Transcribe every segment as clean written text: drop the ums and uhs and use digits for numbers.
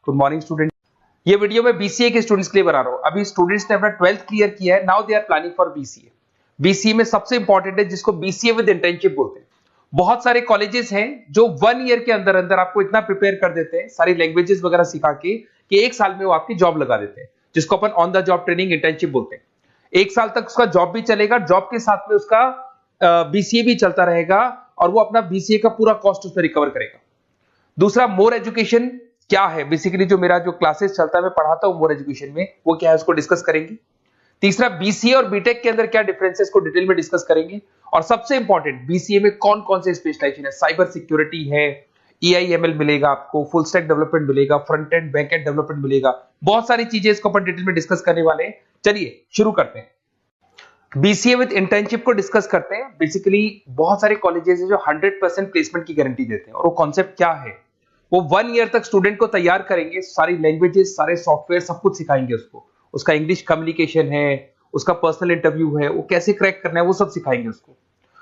Good morning student. ये video मैं BCA के स्टूडेंट्स के लिए बना रहा हूं। अभी स्टूडेंट्स ने अपना 12th क्लियर किया है, now they are planning for BCA. BCA में सबसे इंपॉर्टेंट है जिसको बीसीए विद इंटर्नशिप बोलते हैं। बहुत सारे कॉलेजेस हैं जो 1 ईयर के अंदर अंदर आपको इतना प्रिपेयर कर देते हैं, सारी लैंग्वेजेस वगैरह सिखा के, कि 1 साल में वो आपकी जॉब लगा देते हैं, जिसको अपन on the job training internship बोलते हैं। 1 साल तक उसका जॉब भी चलेगा, जॉब के साथ में उसका बीसीए भी चलता रहेगा और वो अपना बीसीए का पूरा कॉस्ट उसमें रिकवर करेगा। दूसरा, मोर एजुकेशन क्या है, बेसिकली जो मेरा जो क्लासेस चलता है मैं पढ़ाता हूं मोर एजुकेशन में, वो क्या है उसको डिस्कस करेंगे। तीसरा, बीसीए और बीटेक के अंदर क्या डिफरेंसेस को डिटेल में डिस्कस करेंगे। और सबसे इंपॉर्टेंट, बीसीए में कौन कौन से स्पेशलाइजेशन है, साइबर सिक्योरिटी है, एआईएमएल मिलेगा आपको, फुल स्टैक डेवलपमेंट मिलेगा, front end back and development मिलेगा, बहुत सारी चीजें इसको अपन डिटेल में डिस्कस करने वाले हैं। चलिए शुरू करते हैं। बीसीए विद इंटर्नशिप को डिस्कस करते हैं। बेसिकली बहुत सारे कॉलेजेस हैं जो 100% प्लेसमेंट की गारंटी देते हैं, और वो कॉन्सेप्ट क्या है, वो 1 ईयर तक स्टूडेंट को तैयार करेंगे, सारी लैंग्वेजेस, सारे सॉफ्टवेयर, सब कुछ सिखाएंगे उसको। उसका इंग्लिश कम्युनिकेशन है, उसका पर्सनल इंटरव्यू है, वो कैसे क्रैक करना है, वो सब सिखाएंगे उसको।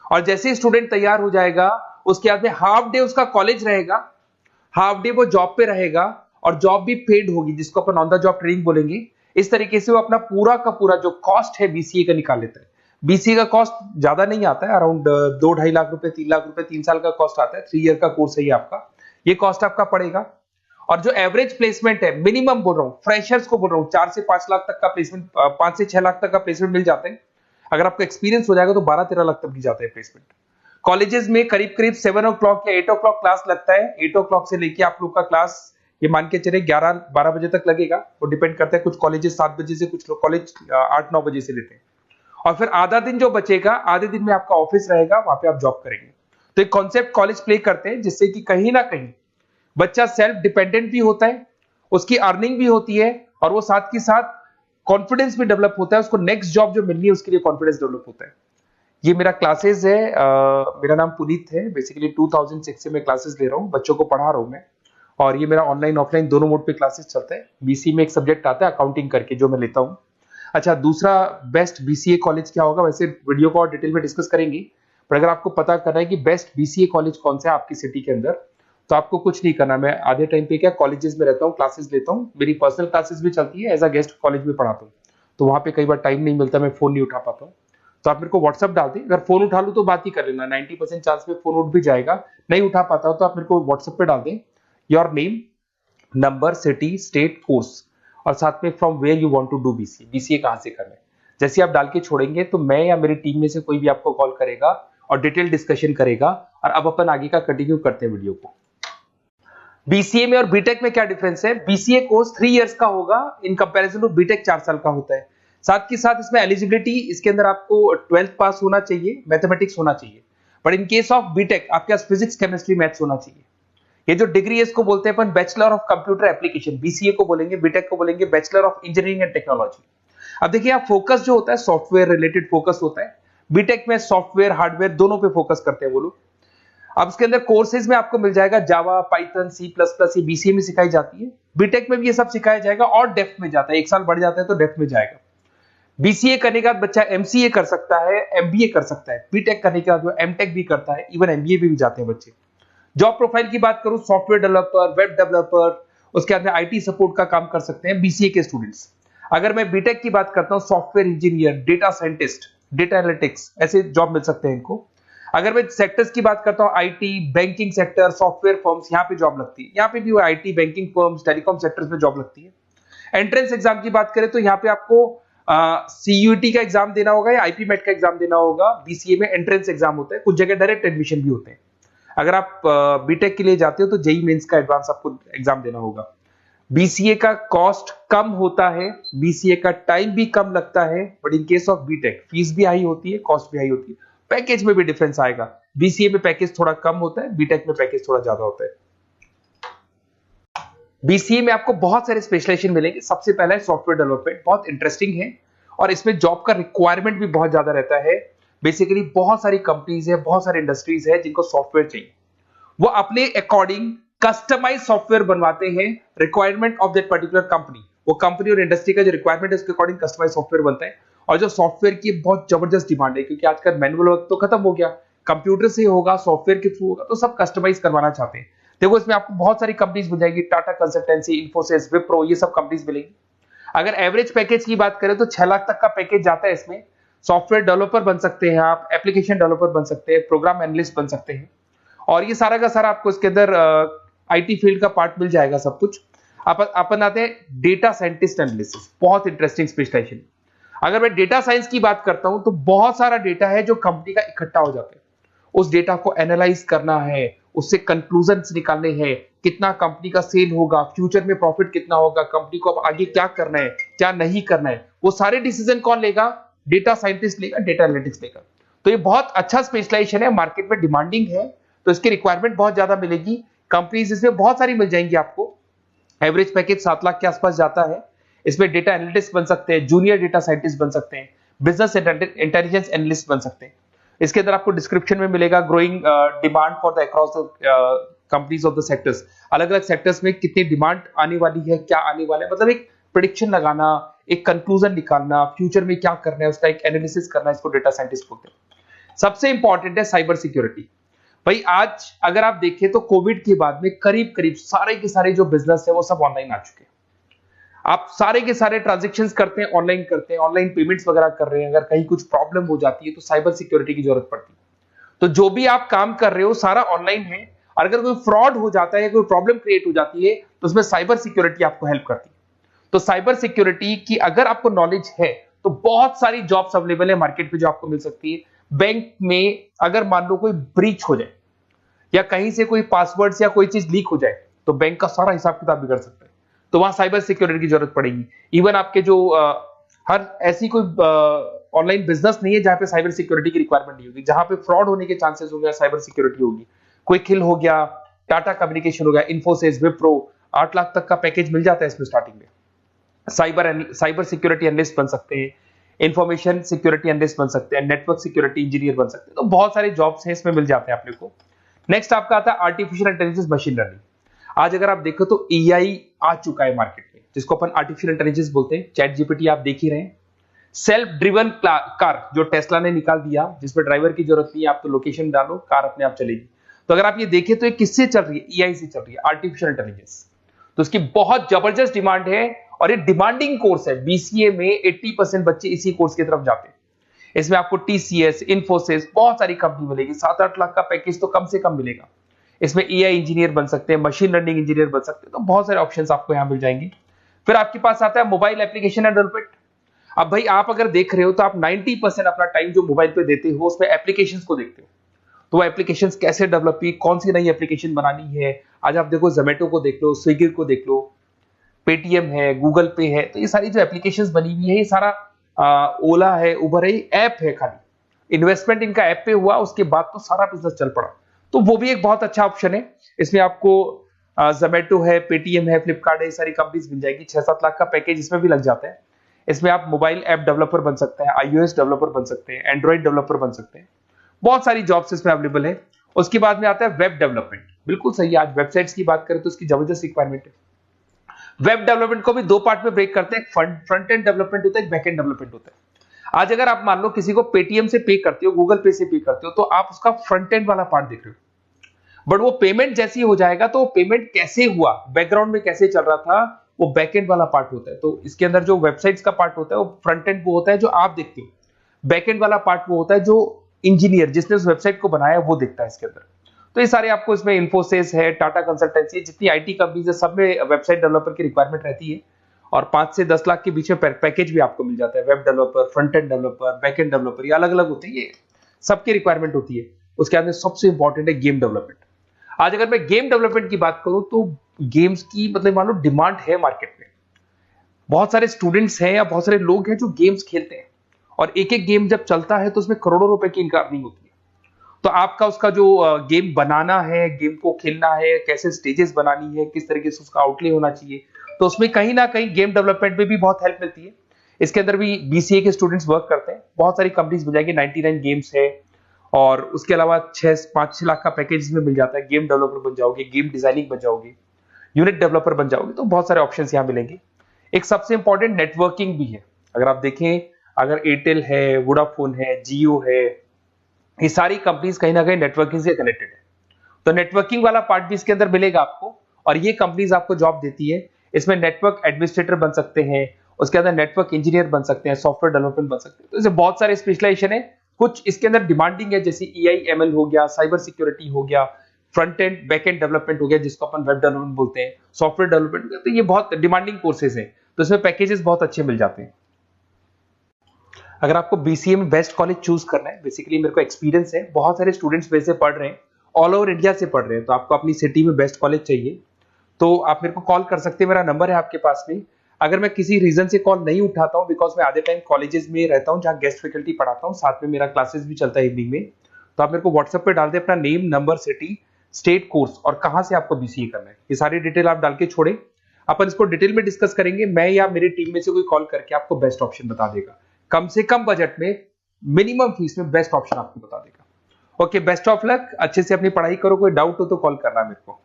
और जैसे ही स्टूडेंट तैयार हो जाएगा, उसके बाद में हाफ डे उसका कॉलेज रहेगा, हाफ डे वो जॉब पे रहेगा, और जॉब भी पेड होगी, जिसको अपन ऑन द जॉब ट्रेनिंग बोलेंगे। इस तरीके से वो अपना पूरा का पूरा जो कॉस्ट है बीसीए का निकाल लेता है। बीसीए का कॉस्ट ज्यादा नहीं आता है, अराउंड 2-2.5 लाख रुपए, 3 लाख रुपए 3 साल का कॉस्ट आता है। 3 ईयर का कोर्स है ये आपका, ये कॉस्ट आपका पड़ेगा। और जो एवरेज प्लेसमेंट है, मिनिमम बोल रहा हूँ, फ्रेशर्स को बोल रहा हूँ, 4 से 5 लाख तक का प्लेसमेंट, 5 से 6 लाख तक का प्लेसमेंट मिल जाता है। अगर आपका एक्सपीरियंस हो जाएगा तो 12-13 लाख तक भी जाता है प्लेसमेंट। कॉलेजेस में करीब करीब 7 o'clock या 8 o'clock क्लास लगता है। 8 o'clock से लेके आप लोग का क्लास, ये मान के चले 11-12 बजे तक लगेगा। वो डिपेंड करता है, कुछ कॉलेजेस 7 बजे से, कुछ लोग कॉलेज 8-9 बजे से लेते हैं। और फिर आधा दिन जो बचेगा, आधे दिन में आपका ऑफिस रहेगा, वहां पे आप जॉब करेंगे। तो एक कॉन्सेप्ट कॉलेज प्ले करते हैं, जिससे कि कहीं ना कहीं बच्चा सेल्फ डिपेंडेंट भी होता है, उसकी अर्निंग भी होती है, और वो साथ के साथ कॉन्फिडेंस भी डेवलप होता है। उसको नेक्स्ट जॉब जो मिलनी है उसके लिए कॉन्फिडेंस डेवलप होता है। ये मेरा क्लासेस है, मेरा नाम पुनीत है। बेसिकली 2006 से मैं क्लासेस ले रहा हूँ, बच्चों को पढ़ा रहा हूँ मैं। और ये मेरा ऑनलाइन ऑफलाइन दोनों मोड पे क्लासेस चलता है। बीसी में एक सब्जेक्ट आता है अकाउंटिंग करके, जो मैं लेता हूँ। अच्छा, दूसरा, बेस्ट बीसीए कॉलेज क्या होगा, वैसे वीडियो को और डिटेल में डिस्कस करेंगे, पर अगर आपको पता करना है कि बेस्ट बीसीए कॉलेज कौन सा है आपकी सिटी के अंदर, तो आपको कुछ नहीं करना। मैं आधे टाइम पे क्या कॉलेजेस में रहता हूँ, क्लासेस लेता हूँ, मेरी पर्सनल क्लासेस भी चलती है, एज अ गेस्ट कॉलेज में पढ़ाता हूँ। तो वहां पे कई बार टाइम नहीं मिलता, मैं फोन नहीं उठा पाता हूँ, तो आप मेरे को व्हाट्सअप डाल दें। अगर फोन उठा लूँ तो बात ही कर लेना, 90% चांस में फोन उठ भी जाएगा। नहीं उठा पाता हूँ तो आप मेरे को व्हाट्सएप पे डाल दें, your name, number, city, state, course, और साथ में from where you want to do BCA, BCA कहां से करना है। जैसे आप डाल के छोड़ेंगे तो मैं या मेरी टीम में से कोई भी आपको कॉल करेगा और डिटेल डिस्कशन करेगा। और अब अपन आगे का कंटिन्यू करते हैं वीडियो को। बीसीए में और बीटेक में क्या डिफरेंस है। बीसीए कोर्स 3 इयर्स का होगा, इन कंपैरिजन टू बीटेक 4 साल का होता है। साथ के साथ इसमें एलिजिबिलिटी, इसके अंदर आपको 12th पास होना चाहिए, मैथमेटिक्स होना चाहिए। But in case of BTech आपके पास फिजिक्स, केमिस्ट्री, मैथ्स होना चाहिए। ये जो डिग्री है इसको बोलते हैं अपन bachelor of computer application. BCA को बोलेंगे, बीटेक को बोलेंगे bachelor of engineering and technology. अब देखिए, आप फोकस जो होता है सॉफ्टवेयर रिलेटेड फोकस होता है। बीटेक में सॉफ्टवेयर, हार्डवेयर दोनों पे फोकस करते हैं वो लोग। अब इसके अंदर कोर्सेज में आपको मिल जाएगा जावा, पाइथन, सी प्लस प्लस, ये बीसीए में सिखाई जाती है। बीटेक में भी ये सब सिखाया जाएगा, और डेप्थ में जाता है, 1 साल बढ़ जाता है तो डेप्थ में जाएगा। बीसीए करने के बाद बच्चा एमसीए कर सकता है, एमबीए कर सकता है। बीटेक करने के बाद वो एमटेक भी करता है, इवन एमबीए भी जाते हैं बच्चे। जॉब प्रोफाइल की बात करूं, सॉफ्टवेयर डेवलपर, वेब डेवलपर, उसके बाद में आईटी सपोर्ट का काम कर सकते हैं बीसीए के स्टूडेंट्स। अगर मैं बीटेक की बात करता हूं, software engineer, data scientist, data analytics, ऐसे जॉब मिल सकते हैं इनको। अगर मैं सेक्टर्स की बात करता हूं, IT, banking sector, software firms, यहाँ पे जॉब लगती है। यहाँ पे भी वो IT, banking firms, telecom sectors में जॉब लगती है। एंट्रेंस एग्जाम की बात करें तो यहाँ पे आपको सीयूटी का एग्जाम देना होगा या आईपी मेट का एग्जाम देना होगा। बीसीए में एंट्रेंस एग्जाम होता है, कुछ जगह डायरेक्ट एडमिशन भी होते हैं। अगर आप बीटेक के लिए जाते हो तो जेई मेंस का एडवांस आपको एग्जाम देना होगा। बीसीए का कॉस्ट कम होता है, बीसीए का टाइम भी कम लगता है, but in case of BTech fees भी हाई होती है, कॉस्ट भी हाई होती है, पैकेज में भी डिफरेंस आएगा। बीसीए में पैकेज थोड़ा कम होता है, बीटेक में पैकेज थोड़ा ज्यादा होता है। बीसीए में आपको बहुत सारे स्पेशलाइजेशन मिलेंगे। सबसे पहला है सॉफ्टवेयर डेवलपमेंट, बहुत इंटरेस्टिंग है, और इसमें जॉब का रिक्वायरमेंट भी बहुत ज्यादा रहता है। बेसिकली बहुत सारी कंपनीज है, बहुत सारी इंडस्ट्रीज है जिनको सॉफ्टवेयर चाहिए, वो अपने अकॉर्डिंग कस्टमाइज सॉफ्टवेयर बनवाते हैं, requirement of that particular company. वो कंपनी और इंडस्ट्री का जो रिक्वायरमेंट है उसके अकॉर्डिंग कस्टमाइज सॉफ्टवेयर बनता है। और जो सॉफ्टवेयर की बहुत जबरदस्त डिमांड है, क्योंकि आजकल मैनुअल वर्क तो खत्म हो गया, कंप्यूटर से होगा, सॉफ्टवेयर के थ्रू होगा, तो सब कस्टमाइज करवाना चाहते हैं। देखो इसमें आपको बहुत सारी कंपनीज मिल जाएगी, टाटा कंसल्टेंसी, इन्फोसिस, विप्रो, ये सब कंपनीज मिलेंगी। अगर एवरेज पैकेज की बात करें तो 6 लाख तक का पैकेज जाता है इसमें। सॉफ्टवेयर डेवलपर बन सकते हैं आप, एप्लीकेशन डेवलपर बन सकते हैं, प्रोग्राम एनालिस्ट बन सकते हैं, और ये सारा का सारा आपको इसके अंदर आईटी फील्ड का पार्ट मिल जाएगा सब कुछ। अपन आते हैं डेटा साइंटिस्ट एनालिसिस, बहुत इंटरेस्टिंग स्पेशलाइजेशन। अगर मैं डेटा साइंस की बात करता हूं तो बहुत सारा डेटा है जो कंपनी का इकट्ठा हो जाता है, उस डेटा को एनालाइज करना है, उससे कंक्लूजन्स निकालने हैं, कितना कंपनी का सेल होगा, फ्यूचर में प्रॉफिट कितना होगा, कंपनी को अब आगे क्या करना है, क्या नहीं करना है, वो सारे डिसीजन कौन लेगा? डेटा साइंटिस्ट लेगा, डेटा एनालिटिक्स लेगा। तो ये बहुत अच्छा स्पेशलाइजेशन है, मार्केट में डिमांडिंग है, तो इसकी रिक्वायरमेंट बहुत ज्यादा मिलेगी। कंपनीज इसमें बहुत सारी मिल जाएंगी आपको। एवरेज पैकेज 7 लाख के आसपास जाता है। इसमें डेटा एनालिटिक्स बन सकते हैं, जूनियर डेटा साइंटिस्ट बन सकते हैं, बिजनेस इंटेलिजेंस एनालिस्ट बन सकते हैं। इसके अंदर आपको डिस्क्रिप्शन में मिलेगा growing demand for the across the companies of the sectors. अलग अलग सेक्टर्स में कितनी डिमांड आने वाली है, क्या आने वाला है, मतलब एक प्रेडिक्शन लगाना, एक कंक्लूजन निकालना, फ्यूचर में क्या करना है उसका एक एनालिसिस करना, इसको डेटा साइंटिस्ट बोलते हैं। सबसे इंपॉर्टेंट है साइबर सिक्योरिटी। भाई आज अगर आप देखें तो कोविड के बाद में करीब करीब सारे के सारे जो बिजनेस है वो सब ऑनलाइन आ चुके हैं। आप सारे के सारे ट्रांजैक्शंस करते हैं, ऑनलाइन करते हैं, ऑनलाइन पेमेंट्स वगैरह कर रहे हैं। अगर कहीं कुछ प्रॉब्लम हो जाती है तो साइबर सिक्योरिटी की जरूरत पड़ती है। तो जो भी आप काम कर रहे हो सारा ऑनलाइन है, और अगर कोई फ्रॉड हो जाता है, कोई प्रॉब्लम क्रिएट हो जाती है तो उसमें साइबर सिक्योरिटी आपको हेल्प करती है। तो साइबर सिक्योरिटी की अगर आपको नॉलेज है तो बहुत सारी जॉब्स अवेलेबल है मार्केट में जो आपको मिल सकती है। बैंक में अगर मान लो कोई ब्रीच हो जाए या कहीं से कोई पासवर्ड या कोई चीज लीक हो जाए तो बैंक का सारा हिसाब किताब बिगड़ सकता है, तो वहां साइबर सिक्योरिटी की जरूरत पड़ेगी। इवन आपके जो हर ऐसी कोई ऑनलाइन बिजनेस नहीं है जहां पे साइबर सिक्योरिटी की रिक्वायरमेंट नहीं होगी, जहां पे फ्रॉड होने के चांसेस होंगे, साइबर सिक्योरिटी होगी। क्विक हिल हो गया, टाटा कम्युनिकेशन हो गया, इन्फोसिस, विप्रो, 8 लाख तक का पैकेज मिल जाता है इसमें स्टार्टिंग में। साइबर सिक्योरिटी एनालिस्ट बन सकते हैं, इंफॉर्मेशन सिक्योरिटी एनालिस्ट बन सकते हैं, नेटवर्क सिक्योरिटी इंजीनियर बन सकते हैं। तो बहुत सारे जॉब्स हैं इसमें मिल जाते हैं अपने को। नेक्स्ट आपका आता है आर्टिफिशियल इंटेलिजेंस, मशीन लर्निंग। आज अगर आप देखो तो एआई आ चुका है मार्केट में, जिसको अपन आर्टिफिशियल इंटेलिजेंस बोलते हैं। चैट जीपीटी आप देख ही रहे हैं। सेल्फ ड्रिवन कार जो टेस्ला ने निकाल दिया, जिसमें ड्राइवर की जरूरत नहीं है, आप तो लोकेशन डालो, कार अपने आप चलेगी। तो अगर आप ये देखें तो ये किससे चल रही है? एआई से चल रही है, आर्टिफिशियल इंटेलिजेंस। तो इसकी बहुत जबरदस्त डिमांड है और ये डिमांडिंग कोर्स है। बीसीए में 80% बच्चे इसी कोर्स की तरफ जाते हैं। इसमें आपको टीसीएस, इन्फोसिस, बहुत सारी कंपनी मिलेगी। 7-8 लाख का पैकेज तो कम से कम मिलेगा। इसमें एआई इंजीनियर बन सकते हैं, मशीन लर्निंग इंजीनियर बन सकते हैं। तो बहुत सारे ऑप्शंस आपको यहां मिल जाएंगे। फिर आपके पास आता है मोबाइल एप्लीकेशन डेवलपमेंट। अब भाई आप अगर देख रहे हो तो आप 90% अपना टाइम जो मोबाइल पे देते हो उसमें एप्लीकेशंस को देखते हो। तो वो एप्लीकेशंस कैसे डेवलप की, कौन सी नई एप्लीकेशन बनानी है। आज आप देखो जोमेटो को देख लो, स्विगी को देख लो, पेटीएम है, गूगल पे है। तो ये सारी जो एप्लीकेशंस बनी हुई है, ये सारा ओला है, उबर है, ऐप है। खाली इन्वेस्टमेंट इनका ऐप पे हुआ, उसके बाद तो सारा बिजनेस चल पड़ा। तो वो भी एक बहुत अच्छा ऑप्शन है। इसमें आपको जोमेटो है, पेटीएम है, फ्लिपकार्ट है, ये सारी कंपनीज मिल जाएगी। 6-7 लाख का पैकेज इसमें भी लग जाता है। इसमें आप मोबाइल ऐप डेवलपर बन सकते हैं, आईओएस डेवलपर बन सकते हैं, एंड्रॉइड डेवलपर बन सकते हैं। बहुत सारी जॉब्स इसमें अवेलेबल है। उसके बाद में आता है वेब डेवलपमेंट। बिल्कुल सही है, आज वेबसाइट्स की बात करें तो उसकी जबरदस्त रिक्वायरमेंट है। वेब डेवलपमेंट को भी दो पार्ट में ब्रेक करते हैं। फ्रंट एंड डेवलपमेंट होता है, बैक एंड डेवलपमेंट होता है। आज अगर आप मान लो किसी को पेटीएम से पे करते हो, गूगल पे से पे करते हो, तो आप उसका फ्रंट एंड वाला पार्ट देख रहे हो। बट वो पेमेंट जैसी हो जाएगा तो पेमेंट कैसे हुआ, बैकग्राउंड में कैसे चल रहा था, वो बैकएंड वाला पार्ट होता है। तो इसके अंदर जो वेबसाइट्स का पार्ट होता है वो फ्रंट एंड वो होता है जो आप देखते हो, बैकएंड वाला पार्ट वो होता है जो इंजीनियर जिसने उस वेबसाइट को बनाया वो देखता है इसके अंदर। तो ये सारे आपको इसमें इन्फोसिस है, टाटा कंसल्टेंसी, जितनी आईटी कंपनीज है सब में वेबसाइट डेवलपर की रिक्वायरमेंट रहती है। और 5 से 10 लाख के बीच में पैकेज भी आपको मिल जाता है। Web developer, front end developer, back end developer, ये अलग अलग होते हैं, ये सबकी रिक्वायरमेंट होती है। उसके बाद में सबसे इंपॉर्टेंट है गेम डेवलपमेंट। आज अगर मैं गेम डेवलपमेंट की बात करूं तो गेम्स की मतलब मान लो डिमांड है मार्केट में। बहुत सारे स्टूडेंट्स हैं या बहुत सारे लोग हैं जो गेम्स खेलते हैं, और एक एक गेम जब चलता है तो उसमें करोड़ों रुपए की इनकम अर्निंग होती है। तो आपका उसका जो गेम बनाना है, गेम को खेलना है, कैसे स्टेजेस बनानी है, किस तरीके से उसका आउटले होना चाहिए, तो उसमें कहीं ना कहीं गेम डेवलपमेंट में भी बहुत हेल्प मिलती है। इसके अंदर भी बीसीए के स्टूडेंट्स वर्क करते हैं। बहुत सारी कंपनीज मिल जाएगी, 99 गेम्स है, और उसके अलावा 5-6 लाख का पैकेज में मिल जाता है। गेम डेवलपर बन जाओगे, गेम डिजाइनिंग बन जाओगे, यूनिट डेवलपर बन जाओगे, तो बहुत सारे ऑप्शंस यहाँ मिलेंगे। एक सबसे इंपॉर्टेंट नेटवर्किंग भी है। अगर आप देखें, अगर एयरटेल है, वोडाफोन है, जियो है, ये सारी कंपनीज कहीं ना कहीं नेटवर्किंग से कनेक्टेड है। तो नेटवर्किंग वाला पार्ट भी इसके अंदर मिलेगा आपको, और ये कंपनीज आपको जॉब देती है। इसमें नेटवर्क एडमिनिस्ट्रेटर बन सकते हैं, उसके अंदर नेटवर्क इंजीनियर बन सकते हैं, सॉफ्टवेयर डेवलपमेंट बन सकते हैं। तो इसे बहुत सारे स्पेशलाइजेशन है। कुछ इसके अंदर डिमांडिंग है, जैसे EI/ML हो गया, साइबर सिक्योरिटी हो गया, front end back and development हो गया जिसको अपन वेब डेवलपमेंट बोलते हैं, सॉफ्टवेयर डेवलपमेंट। तो ये बहुत डिमांडिंग कोर्सेज हैं, तो इसमें पैकेजेस बहुत अच्छे मिल जाते हैं। अगर आपको BCA में बेस्ट कॉलेज चूज करना है, बेसिकली मेरे को एक्सपीरियंस है, बहुत सारे स्टूडेंट्स वैसे पढ़ रहे हैं, ऑल ओवर इंडिया से पढ़ रहे हैं, तो आपको अपनी सिटी में बेस्ट कॉलेज चाहिए तो आप मेरे को कॉल कर सकते हैं। मेरा नंबर है आपके पास में। अगर मैं किसी रीजन से कॉल नहीं उठाता हूं, बिकॉज मैं आधे टाइम कॉलेजेस में रहता हूं जहां गेस्ट फैकल्टी पढ़ाता हूं, साथ में मेरा क्लासेस भी चलता है इवनिंग में, तो आप मेरे को व्हाट्सएप पे डाल दे अपना name, number, city, state, course और कहां से आपको BCA करना है, ये सारी डिटेल आप डाल के छोड़े। अपन इसको डिटेल में डिस्कस करेंगे, मैं या मेरी टीम में से कोई कॉल करके आपको बेस्ट ऑप्शन बता देगा, कम से कम बजट में, मिनिमम फीस में बेस्ट ऑप्शन आपको बता देगा। ओके, बेस्ट ऑफ लक, अच्छे से अपनी पढ़ाई करो, कोई डाउट हो तो कॉल करना मेरे को।